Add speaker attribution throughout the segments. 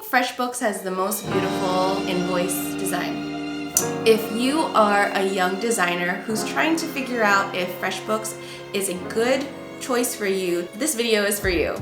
Speaker 1: FreshBooks has the most beautiful invoice design. If you are a young designer who's trying to figure out if FreshBooks is a good choice for you, this video is for you.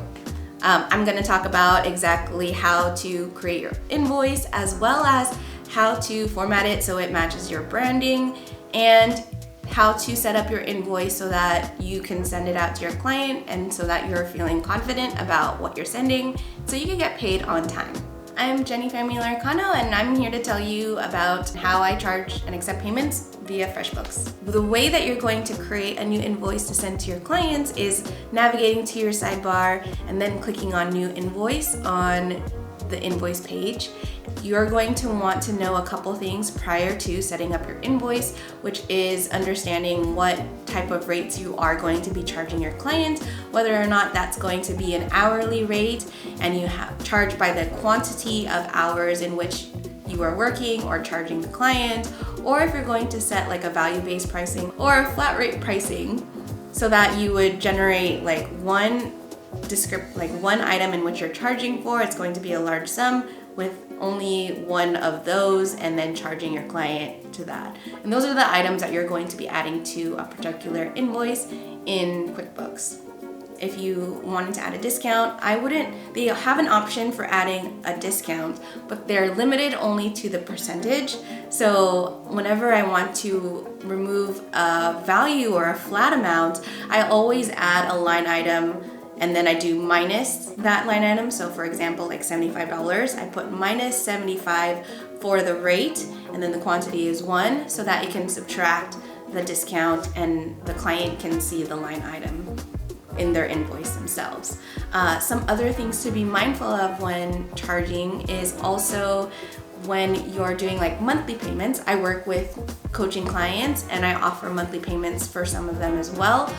Speaker 1: I'm going to talk about exactly how to create your invoice, as well as how to format it so it matches your branding, and how to set up your invoice so that you can send it out to your client and so that you're feeling confident about what you're sending so you can get paid on time. I'm Jenny Laricano, and I'm here to tell you about how I charge and accept payments via FreshBooks. The way that you're going to create a new invoice to send to your clients is navigating to your sidebar and then clicking on New Invoice on the invoice page. You're going to want to know a couple things prior to setting up your invoice, which is understanding what type of rates you are going to be charging your client, whether or not that's going to be an hourly rate and you have charged by the quantity of hours in which you are working or charging the client, or if you're going to set like a value-based pricing or a flat rate pricing so that you would generate like one item in which you're charging for. It's going to be a large sum with only one of those, and then charging your client to that. And those are the items that you're going to be adding to a particular invoice in QuickBooks. If you wanted to add a discount, they have an option for adding a discount, but they're limited only to the percentage. So whenever I want to remove a value or a flat amount, I always add a line item and then I do minus that line item. So for example, like $75, I put minus 75 for the rate, and then the quantity is 1 so that it can subtract the discount and the client can see the line item in their invoice themselves. Some other things to be mindful of when charging is also when you're doing like monthly payments. I work with coaching clients and I offer monthly payments for some of them as well.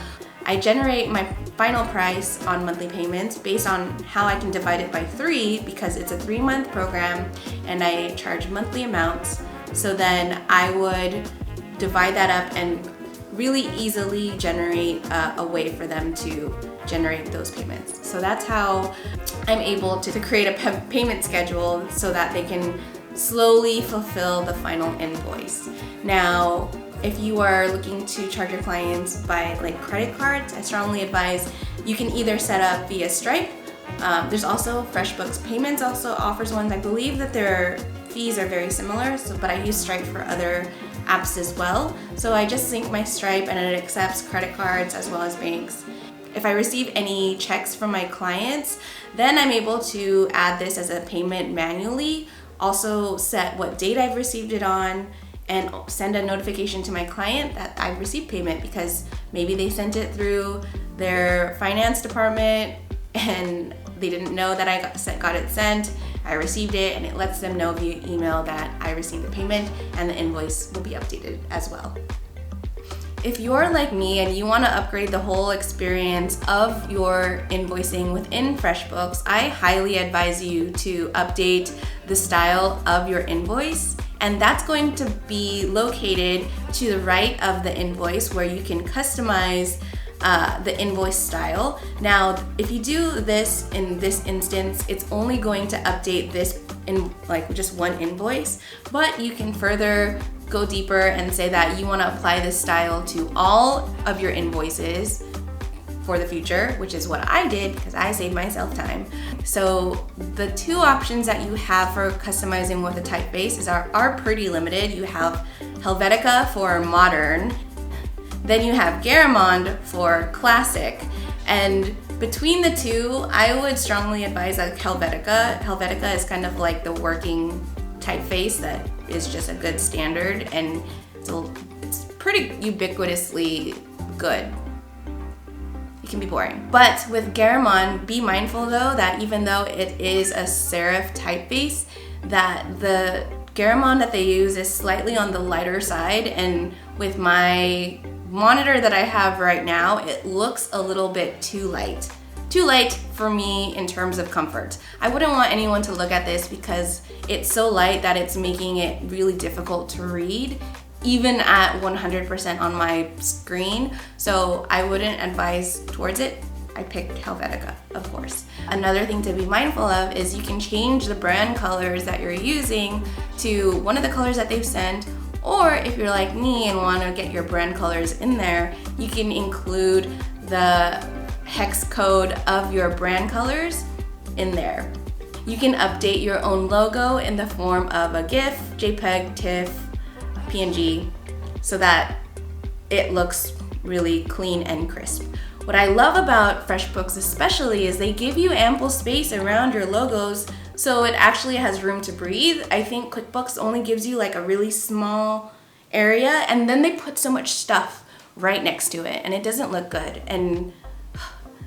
Speaker 1: I generate my final price on monthly payments based on how I can divide it by 3, because it's a 3-month program and I charge monthly amounts. So then I would divide that up and really easily generate a way for them to generate those payments. So that's how I'm able to create a payment schedule so that they can slowly fulfill the final invoice. Now, if you are looking to charge your clients by like credit cards, I strongly advise you can either set up via Stripe. There's also FreshBooks Payments also offers ones. I believe that their fees are very similar, but I use Stripe for other apps as well. So I just sync my Stripe and it accepts credit cards as well as banks. If I receive any checks from my clients, then I'm able to add this as a payment manually, also set what date I've received it on, and send a notification to my client that I've received payment, because maybe they sent it through their finance department and they didn't know that I got it sent. I received it, and it lets them know via email that I received the payment, and the invoice will be updated as well. If you're like me and you want to upgrade the whole experience of your invoicing within FreshBooks, I highly advise you to update the style of your invoice. And that's going to be located to the right of the invoice, where you can customize the invoice style. Now, if you do this in this instance, it's only going to update this in like just one invoice, but you can further go deeper and say that you want to apply this style to all of your invoices for the future, which is what I did because I saved myself time. So the 2 options that you have for customizing with a typeface are pretty limited. You have Helvetica for modern, then you have Garamond for classic, and between the 2, I would strongly advise like Helvetica. Helvetica is kind of like the working typeface that is just a good standard, and it's pretty ubiquitously good. It can be boring. But with Garamond, be mindful though that even though it is a serif typeface, that the Garamond that they use is slightly on the lighter side, and with my monitor that I have right now, it looks a little bit too light. Too light for me in terms of comfort. I wouldn't want anyone to look at this because it's so light that it's making it really difficult to read, even at 100% on my screen. So I wouldn't advise towards it. I picked Helvetica, of course. Another thing to be mindful of is you can change the brand colors that you're using to one of the colors that they've sent, or if you're like me and want to get your brand colors in there, you can include the hex code of your brand colors in there. You can update your own logo in the form of a GIF, JPEG, TIFF, PNG, so that it looks really clean and crisp. What I love about FreshBooks especially is they give you ample space around your logos, so it actually has room to breathe. I think QuickBooks only gives you like a really small area, and then they put so much stuff right next to it and it doesn't look good. And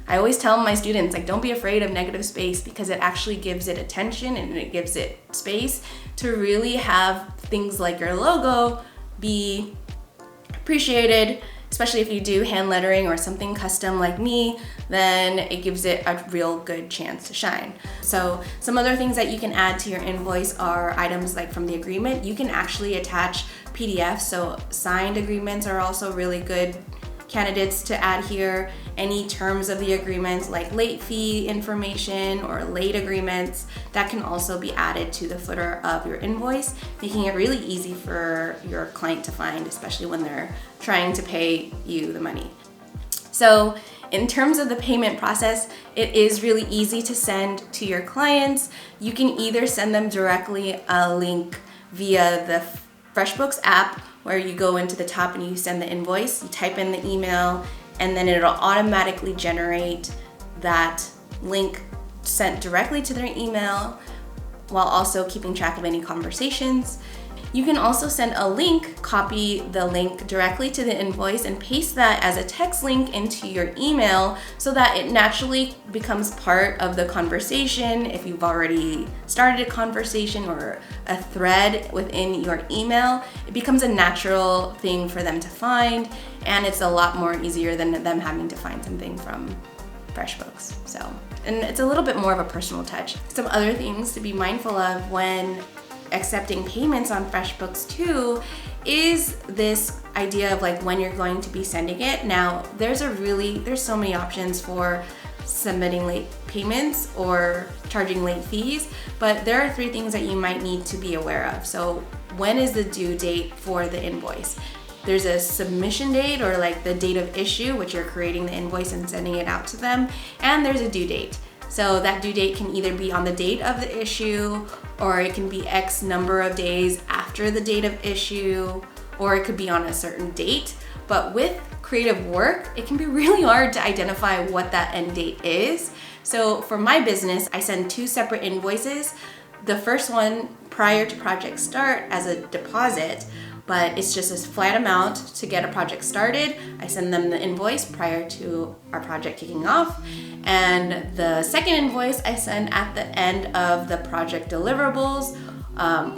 Speaker 1: I always tell my students, like, don't be afraid of negative space, because it actually gives it attention and it gives it space to really have things like your logo be appreciated. Especially if you do hand lettering or something custom like me, then it gives it a real good chance to shine. So some other things that you can add to your invoice are items like from the agreement. You can actually attach PDFs, so signed agreements are also really good candidates to add here. Any terms of the agreement like late fee information or late agreements, that can also be added to the footer of your invoice, making it really easy for your client to find, especially when they're trying to pay you the money. So in terms of the payment process, it is really easy to send to your clients. You can either send them directly a link via the FreshBooks app, where you go into the top and you send the invoice, you type in the email, and then it'll automatically generate that link sent directly to their email, while also keeping track of any conversations. You can also send a link, copy the link directly to the invoice and paste that as a text link into your email, so that it naturally becomes part of the conversation. If you've already started a conversation or a thread within your email, it becomes a natural thing for them to find, and it's a lot more easier than them having to find something from FreshBooks. And it's a little bit more of a personal touch. Some other things to be mindful of when accepting payments on FreshBooks too is this idea of like when you're going to be sending it. Now there's so many options for submitting late payments or charging late fees, but there are 3 things that you might need to be aware of. So when is the due date for the invoice? There's a submission date, or like the date of issue, which you're creating the invoice and sending it out to them, and there's a due date. So that due date can either be on the date of the issue, or it can be X number of days after the date of issue, or it could be on a certain date. But with creative work, it can be really hard to identify what that end date is. So for my business, I send 2 separate invoices. The first one prior to project start as a deposit, but it's just a flat amount to get a project started. I send them the invoice prior to our project kicking off. And the second invoice I send at the end of the project deliverables,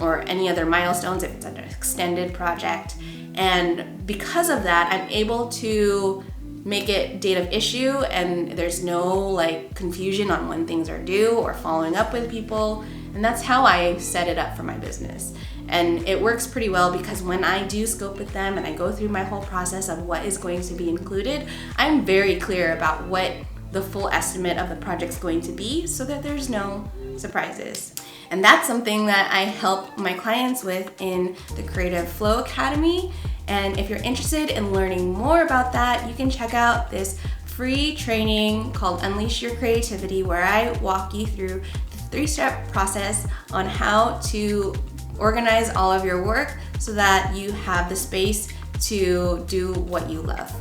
Speaker 1: or any other milestones if it's an extended project. And because of that, I'm able to make it date of issue, and there's no like confusion on when things are due or following up with people. And that's how I set it up for my business. And it works pretty well, because when I do scope with them and I go through my whole process of what is going to be included, I'm very clear about what the full estimate of the project's going to be, so that there's no surprises. And that's something that I help my clients with in the Creative Flow Academy. And if you're interested in learning more about that, you can check out this free training called Unleash Your Creativity, where I walk you through the 3-step process on how to organize all of your work so that you have the space to do what you love.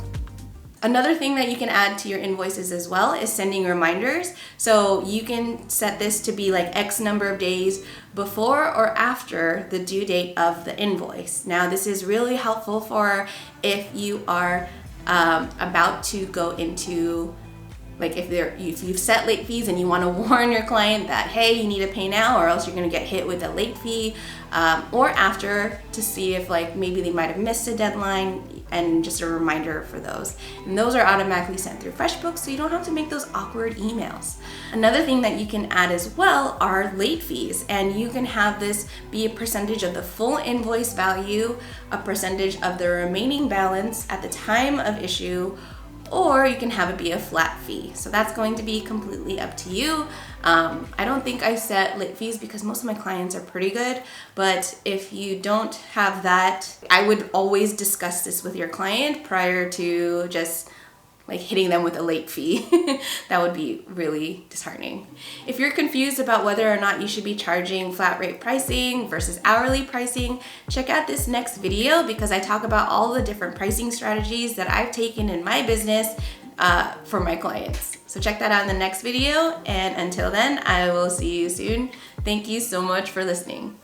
Speaker 1: Another thing that you can add to your invoices as well is sending reminders. So you can set this to be like X number of days before or after the due date of the invoice. Now this is really helpful for if you are about to go into, like if you've set late fees and you want to warn your client that, hey, you need to pay now or else you're going to get hit with a late fee, or after, to see if like maybe they might have missed a deadline, and just a reminder for those. And those are automatically sent through FreshBooks, so you don't have to make those awkward emails. Another thing that you can add as well are late fees, and you can have this be a percentage of the full invoice value, a percentage of the remaining balance at the time of issue, or you can have it be a flat fee. So that's going to be completely up to you. I don't think I set late fees because most of my clients are pretty good, but if you don't have that, I would always discuss this with your client prior to just like hitting them with a late fee. That would be really disheartening. If you're confused about whether or not you should be charging flat rate pricing versus hourly pricing, check out this next video because I talk about all the different pricing strategies that I've taken in my business for my clients. So check that out in the next video, and until then, I will see you soon. Thank you so much for listening.